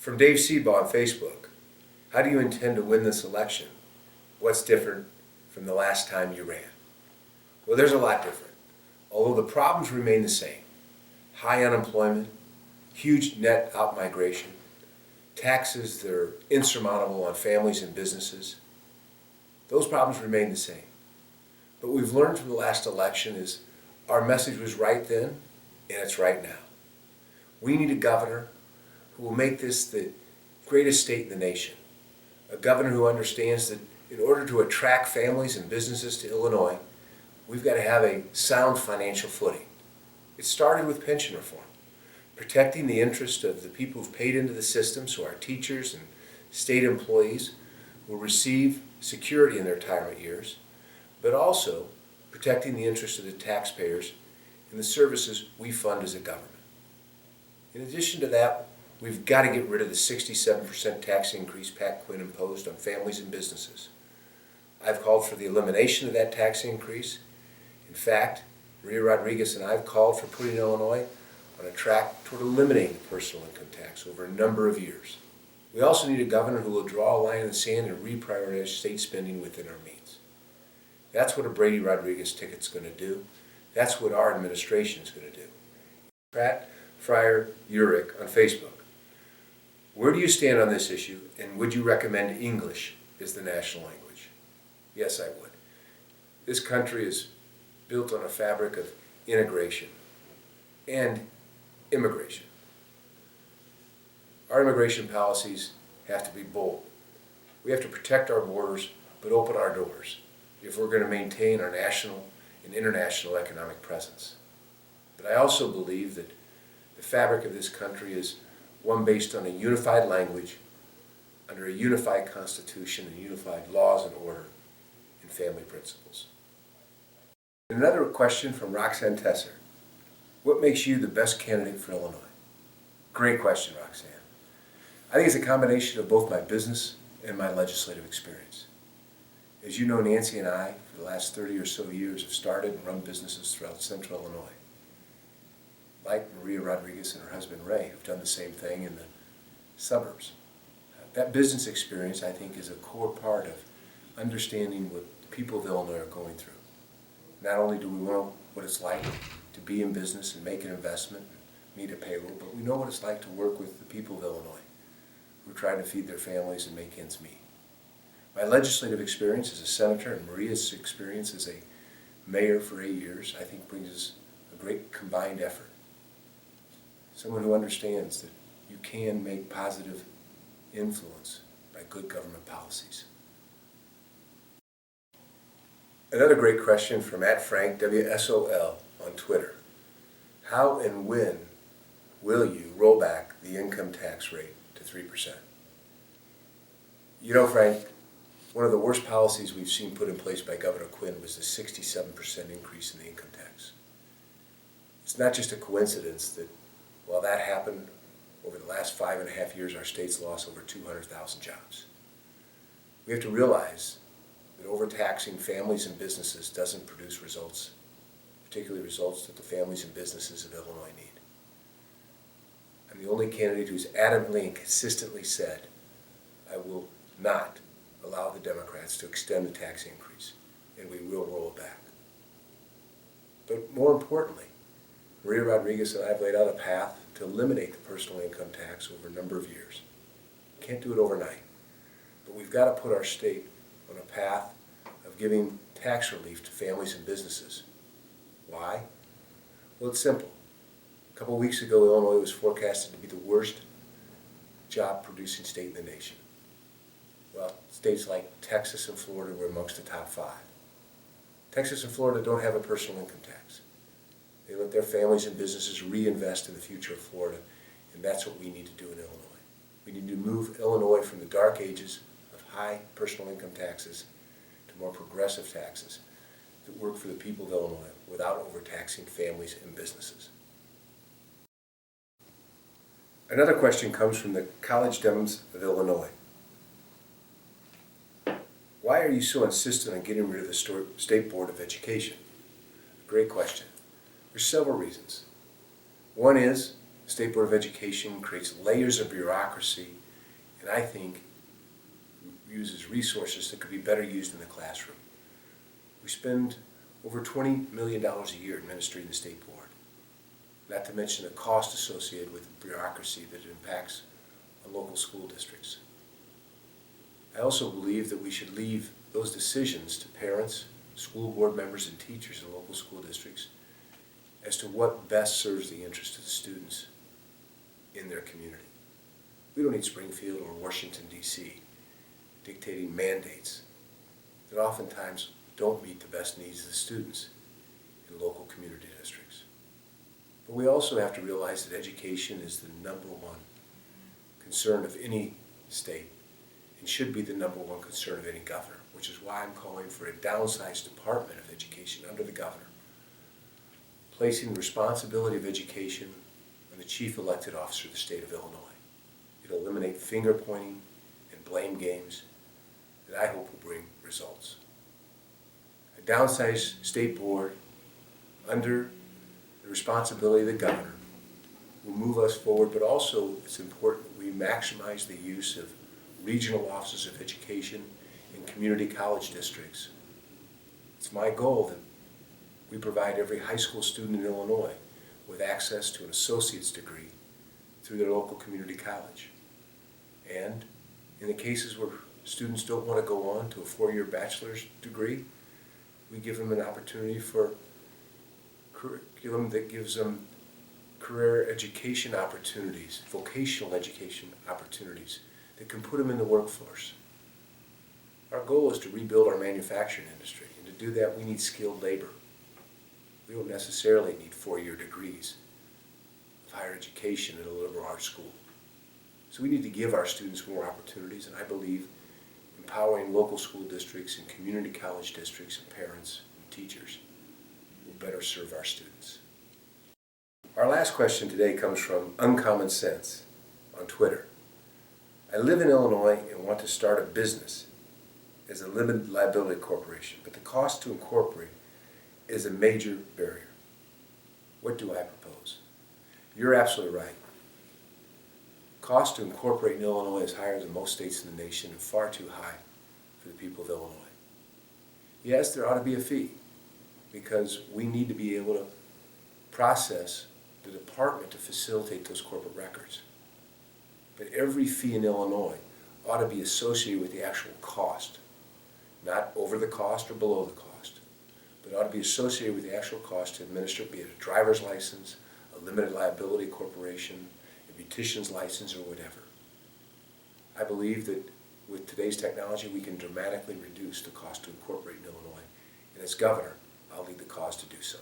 From Dave Seabaugh on Facebook, how do you intend to win this election? What's different from the last time you ran? Well, there's a lot different, although the problems remain the same. High unemployment, huge net outmigration, taxes that are insurmountable on families and businesses. Those problems remain the same. But what we've learned from the last election is our message was right then, and it's right now. We need a governor who will make this the greatest state in the nation. A governor who understands that in order to attract families and businesses to Illinois, we've got to have a sound financial footing. It started with pension reform, protecting the interest of the people who've paid into the system, so our teachers and state employees will receive security in their retirement years, but also protecting the interest of the taxpayers and the services we fund as a government. In addition to that, we've got to get rid of the 67% tax increase Pat Quinn imposed on families and businesses. I've called for the elimination of that tax increase. In fact, Maria Rodriguez and I have called for putting Illinois on a track toward eliminating the personal income tax over a number of years. We also need a governor who will draw a line in the sand and reprioritize state spending within our means. That's what a Brady Rodriguez ticket's going to do. That's what our administration is going to do. Pratt Fryer Urick on Facebook. Where do you stand on this issue, and would you recommend English as the national language? Yes, I would. This country is built on a fabric of integration and immigration. Our immigration policies have to be bold. We have to protect our borders, but open our doors if we're going to maintain our national and international economic presence. But I also believe that the fabric of this country is one based on a unified language, under a unified constitution and unified laws and order and family principles. Another question from Roxanne Tesser. What makes you the best candidate for Illinois? Great question, Roxanne. I think it's a combination of both my business and my legislative experience. As you know, Nancy and I, for the last 30 or so years, have started and run businesses throughout central Illinois. Like Maria Rodriguez and her husband Ray, who've done the same thing in the suburbs. That business experience, I think, is a core part of understanding what the people of Illinois are going through. Not only do we know what it's like to be in business and make an investment and meet a payroll, but we know what it's like to work with the people of Illinois who are trying to feed their families and make ends meet. My legislative experience as a senator and Maria's experience as a mayor for 8 years, I think, brings us a great combined effort. Someone who understands that you can make positive influence by good government policies. Another great question from @FrankWSOL on Twitter. How and when will you roll back the income tax rate to 3%? You know, Frank, one of the worst policies we've seen put in place by Governor Quinn was the 67% increase in the income tax. It's not just a coincidence that while that happened over the last 5.5 years, our state's lost over 200,000 jobs. We have to realize that overtaxing families and businesses doesn't produce results, particularly results that the families and businesses of Illinois need. I'm the only candidate who's adamantly and consistently said, I will not allow the Democrats to extend the tax increase, and we will roll it back. But more importantly, Maria Rodriguez and I have laid out a path to eliminate the personal income tax over a number of years. Can't do it overnight, but we've got to put our state on a path of giving tax relief to families and businesses. Why? Well, it's simple. A couple of weeks ago, Illinois was forecasted to be the worst job-producing state in the nation. Well, states like Texas and Florida were amongst the top 5. Texas and Florida don't have a personal income tax. They let their families and businesses reinvest in the future of Florida, and that's what we need to do in Illinois. We need to move Illinois from the dark ages of high personal income taxes to more progressive taxes that work for the people of Illinois without overtaxing families and businesses. Another question comes from the College Dems of Illinois. Why are you so insistent on getting rid of the State Board of Education? Great question. There's several reasons. One is The State Board of Education creates layers of bureaucracy, and I think uses resources that could be better used in the classroom. We spend over $20 million a year administering the State Board, not to mention the cost associated with the bureaucracy that impacts on local school districts. I also believe that we should leave those decisions to parents, school board members, and teachers in local school districts as to what best serves the interest of the students in their community. We don't need Springfield or Washington, D.C. dictating mandates that oftentimes don't meet the best needs of the students in local community districts. But we also have to realize that education is the number one concern of any state and should be the number one concern of any governor, which is why I'm calling for a downsized Department of Education under the governor, placing the responsibility of education on the chief elected officer of the state of Illinois. It'll eliminate finger pointing and blame games that I hope will bring results. A downsized state board under the responsibility of the governor will move us forward, but also it's important that we maximize the use of regional offices of education in community college districts. It's my goal that we provide every high school student in Illinois with access to an associate's degree through their local community college. And in the cases where students don't want to go on to a 4-year bachelor's degree, we give them an opportunity for curriculum that gives them career education opportunities, vocational education opportunities that can put them in the workforce. Our goal is to rebuild our manufacturing industry, and to do that we need skilled labor. We don't necessarily need 4-year degrees of higher education at a liberal arts school. So we need to give our students more opportunities, and I believe empowering local school districts and community college districts and parents and teachers will better serve our students. Our last question today comes from Uncommon Sense on Twitter. I live in Illinois and want to start a business as a limited liability corporation, but the cost to incorporate is a major barrier. What do I propose? You're absolutely right. Cost to incorporate in Illinois is higher than most states in the nation and far too high for the people of Illinois. Yes, there ought to be a fee because we need to be able to process the department to facilitate those corporate records. But every fee in Illinois ought to be associated with the actual cost, not over the cost or below the cost, but ought to be associated with the actual cost to administer, be it a driver's license, a limited liability corporation, a beautician's license, or whatever. I believe that with today's technology, we can dramatically reduce the cost to incorporate in Illinois, and as governor, I'll lead the cause to do so.